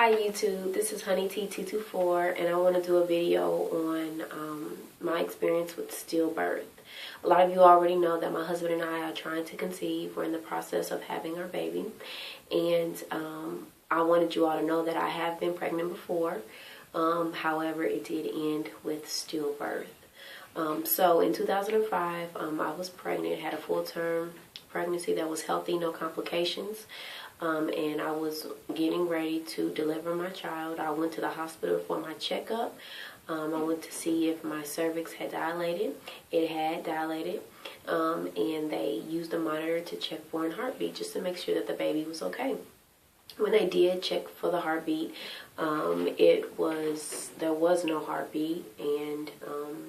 Hi YouTube, this is Honey T224 and I want to do a video on my experience with stillbirth. A lot of you already know that my husband and I are trying to conceive. We're in the process of having our baby, and I wanted you all to know that I have been pregnant before. However, it did end with stillbirth. So in 2005, I was pregnant, had a full-term pregnancy that was healthy, no complications. And I was getting ready to deliver my child. I went to the hospital for my checkup. I went to see if my cervix had dilated. It had dilated. And they used a monitor to check for a heartbeat just to make sure that the baby was okay. When they did check for the heartbeat, there was no heartbeat, and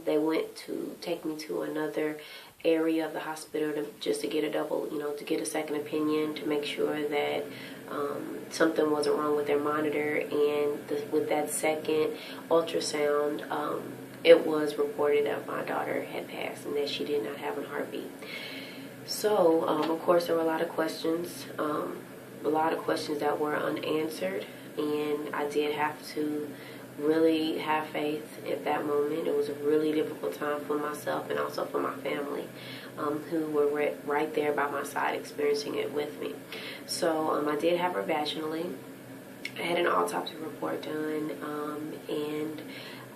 they went to take me to another area of the hospital just to get to get a second opinion to make sure that something wasn't wrong with their monitor. And with that second ultrasound, it was reported that my daughter had passed and that she did not have a heartbeat. So, of course, there were a lot of questions that were unanswered, and I did have to really have faith at that moment. It was a really difficult time for myself and also for my family, who were right there by my side experiencing it with me. So I did have her vaginally. I had an autopsy report done, and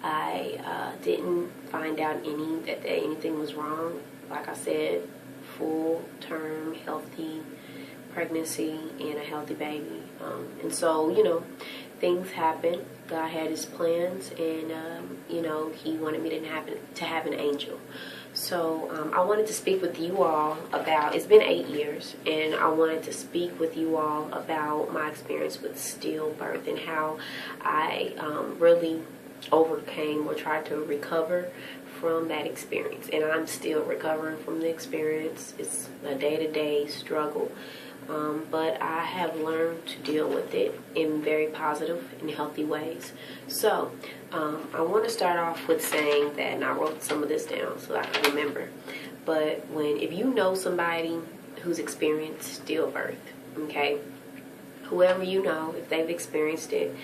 I didn't find out that anything was wrong. Like I said, full-term healthy pregnancy and a healthy baby. And so, things happen. God had his plans, and, he wanted me to have an angel. So I wanted to speak with you all about, it's been 8 years, and I wanted to speak with you all about my experience with stillbirth and how I really overcame or tried to recover from that experience. And I'm still recovering from the experience. It's a day-to-day struggle. But I have learned to deal with it in very positive and healthy ways. So I want to start off with saying that, and I wrote some of this down so I can remember, but if you know somebody who's experienced stillbirth, okay, whoever you know, if they've experienced it,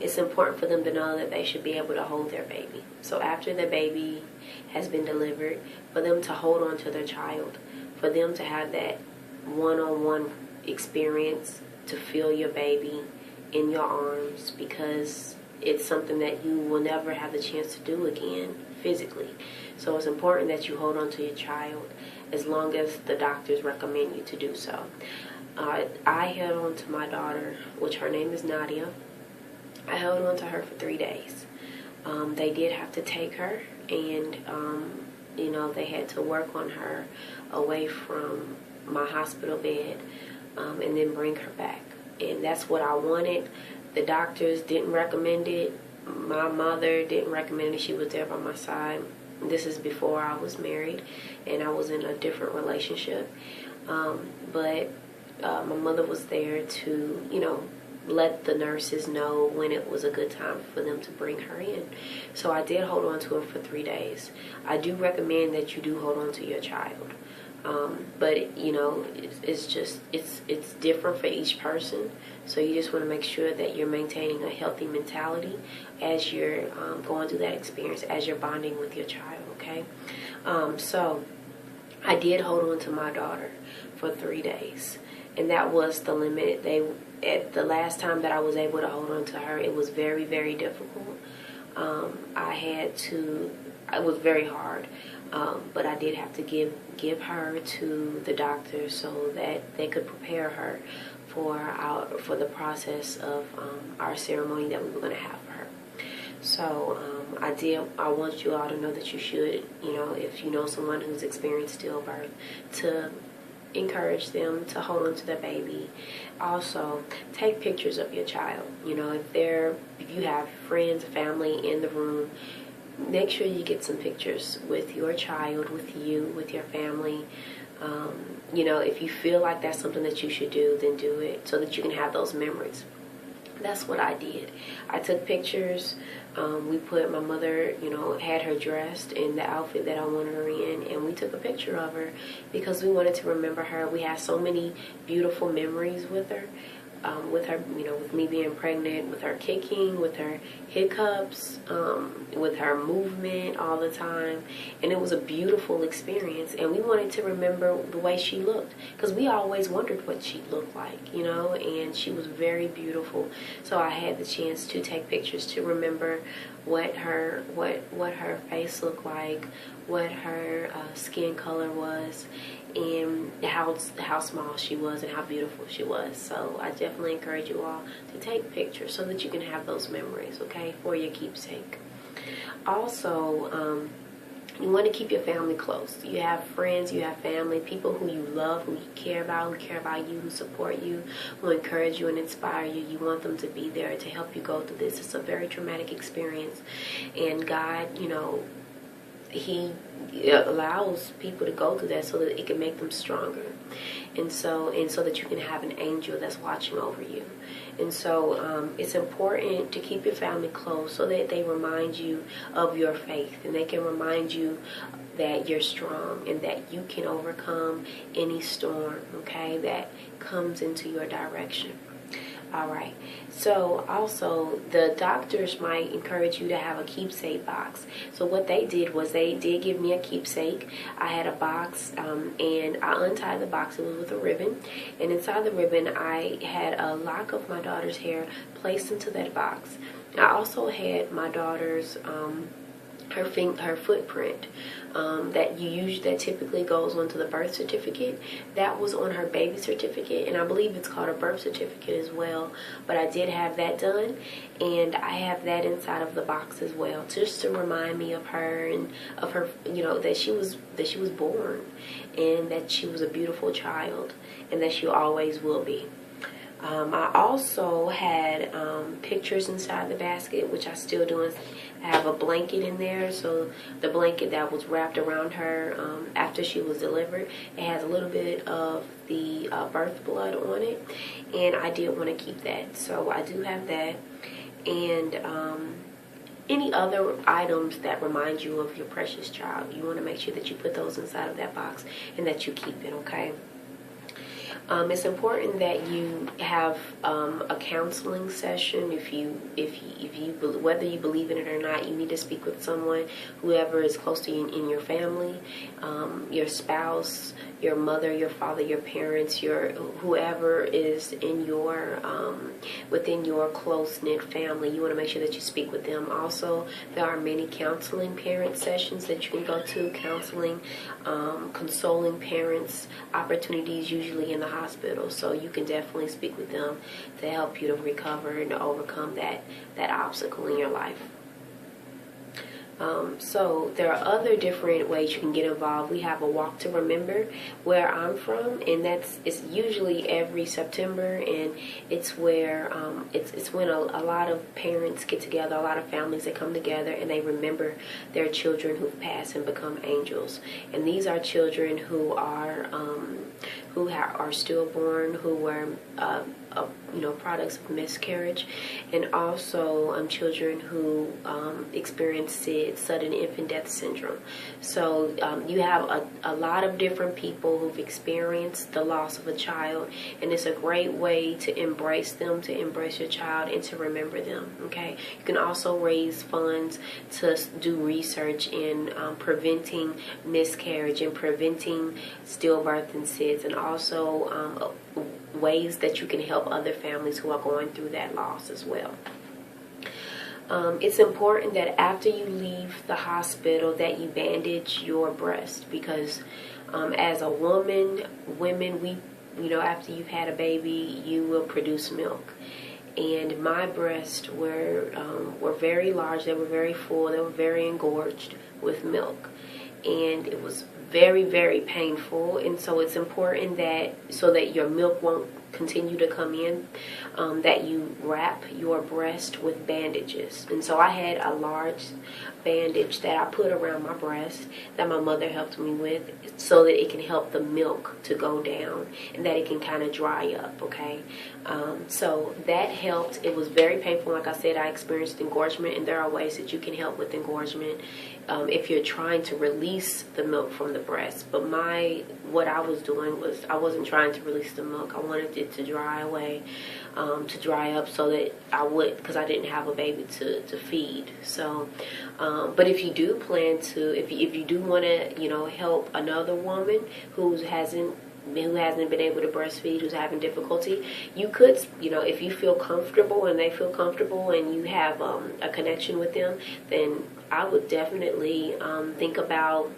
it's important for them to know that they should be able to hold their baby. So after the baby has been delivered, for them to hold on to their child, for them to have that one-on-one experience, to feel your baby in your arms, because it's something that you will never have the chance to do again physically. So it's important that you hold on to your child as long as the doctors recommend you to do so. I held on to my daughter, which her name is Nadia. I held on to her for 3 days. They did have to take her, and they had to work on her away from my hospital bed, and then bring her back. And that's what I wanted. The doctors didn't recommend it. My mother didn't recommend it. She was there by my side. This is before I was married and I was in a different relationship. But my mother was there to, let the nurses know when it was a good time for them to bring her in. So I did hold on to her for 3 days. I do recommend that you do hold on to your child. But it's different for each person. So you just want to make sure that you're maintaining a healthy mentality as you're going through that experience, as you're bonding with your child, okay? So I did hold on to my daughter for 3 days, and that was the limit. At the last time that I was able to hold on to her, it was very, very difficult. It was very hard. But I did have to give her to the doctor so that they could prepare her for the process of our ceremony that we were going to have for her. So I want you all to know that you should, if you know someone who's experienced stillbirth, to encourage them to hold on to their baby. Also, take pictures of your child. If you have friends, family in the room, make sure you get some pictures with your child, with you, with your family. If you feel like that's something that you should do, then do it so that you can have those memories. That's what I did. I took pictures. My mother, had her dressed in the outfit that I wanted her in, and we took a picture of her because we wanted to remember her. We had so many beautiful memories with her. with her, with me being pregnant, with her kicking, with her hiccups, with her movement all the time. And it was a beautiful experience. And we wanted to remember the way she looked, because we always wondered what she looked like, and she was very beautiful. So I had the chance to take pictures to remember what her face looked like, what her skin color was, and how small she was and how beautiful she was. So I definitely encourage you all to take pictures so that you can have those memories, okay, for your keepsake. Also, you want to keep your family close. You have friends, you have family, people who you love, who you care about you, who support you, who encourage you and inspire you. You want them to be there to help you go through this. It's a very traumatic experience. And God, He allows people to go through that so that it can make them stronger. And so that you can have an angel that's watching over you. And so it's important to keep your family close so that they remind you of your faith, and they can remind you that you're strong and that you can overcome any storm, okay, that comes into your direction. All right. So also, the doctors might encourage you to have a keepsake box. So what they did was they did give me a keepsake. I had a box, and I untied the box. It was with a ribbon, and inside the ribbon, I had a lock of my daughter's hair placed into that box. I also had my daughter's her footprint that typically goes onto the birth certificate. That was on her baby certificate, and I believe it's called a birth certificate as well. But I did have that done, and I have that inside of the box as well, just to remind me of her and of her, that she was born, and that she was a beautiful child, and that she always will be. I also had pictures inside the basket, which I still do. I have a blanket in there, so the blanket that was wrapped around her after she was delivered, it has a little bit of the birth blood on it, and I did want to keep that, so I do have that. And any other items that remind you of your precious child, you want to make sure that you put those inside of that box and that you keep it, okay? It's important that you have a counseling session. Whether you believe in it or not, you need to speak with someone, whoever is close to you in your family, your spouse, your mother, your father, your parents, whoever is in your within your close-knit family. You want to make sure that you speak with them. Also, there are many counseling parent sessions that you can go to, counseling, consoling parents opportunities, usually in the hospital. So you can definitely speak with them to help you to recover and to overcome that obstacle in your life. So there are other different ways you can get involved. We have a walk to remember where I'm from, and it's usually every September, and it's where it's when a lot of parents get together, a lot of families that come together, and they remember their children who've passed and become angels. And these are children who are stillborn, who were products of miscarriage, and also children who experience SID, sudden infant death syndrome. So you have a lot of different people who've experienced the loss of a child, and it's a great way to embrace them, to embrace your child, and to remember them, okay? You can also raise funds to do research in preventing miscarriage and preventing stillbirth and SIDS, and also ways that you can help other families who are going through that loss as well. It's important that after you leave the hospital that you bandage your breast, because as a women, after you've had a baby, you will produce milk. And my breasts were very large, they were very full, they were very engorged with milk. And it was very, very painful, and so it's important so that your milk won't continue to come in, that you wrap your breast with bandages. And so I had a large bandage that I put around my breast that my mother helped me with, so that it can help the milk to go down and that it can kind of dry up, okay? So that helped. It was very painful. Like I said, I experienced engorgement, and there are ways that you can help with engorgement if you're trying to release the milk from the breast. But what I was doing was I wasn't trying to release the milk. I wanted it it to dry away, to dry up, so that I would, because I didn't have a baby to feed. So, but if you do plan to, if you do want to, you know, help another woman who hasn't been able to breastfeed, who's having difficulty, you could, you know, if you feel comfortable and they feel comfortable and you have a connection with them, then I would definitely think about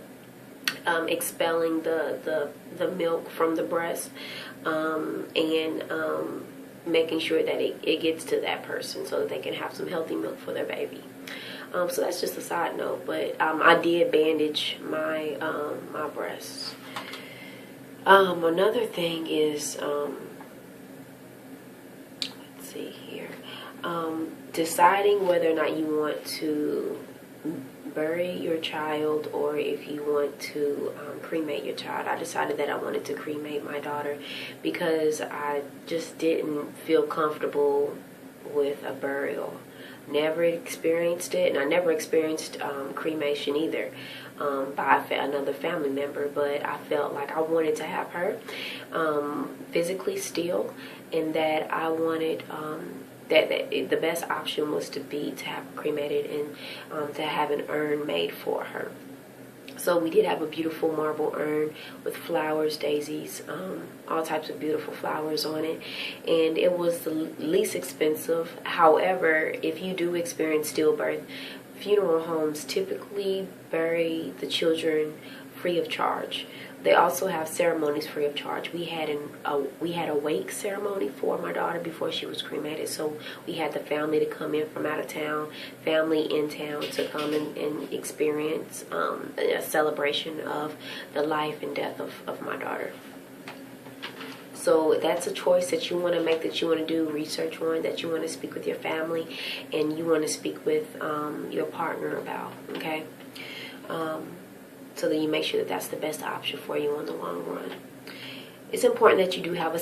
expelling the milk from the breast, and making sure that it gets to that person so that they can have some healthy milk for their baby. So that's just a side note, but I did bandage my my breasts. Another thing is, let's see here, deciding whether or not you want to bury your child or if you want to cremate your child. I decided that I wanted to cremate my daughter because I just didn't feel comfortable with a burial. Never experienced it, and I never experienced cremation either, by another family member, but I felt like I wanted to have her physically still, and that I wanted that the best option was to have her cremated and to have an urn made for her. So we did have a beautiful marble urn with flowers, daisies, all types of beautiful flowers on it. And it was the least expensive. However, if you do experience stillbirth, funeral homes typically bury the children free of charge. They also have ceremonies free of charge. We had a wake ceremony for my daughter before she was cremated. So we had the family to come in from out of town, family in town to come and experience a celebration of the life and death of my daughter. So that's a choice that you want to make, that you want to do research on, that you want to speak with your family and you want to speak with your partner about, okay? So that you make sure that that's the best option for you in the long run. It's important that you do have a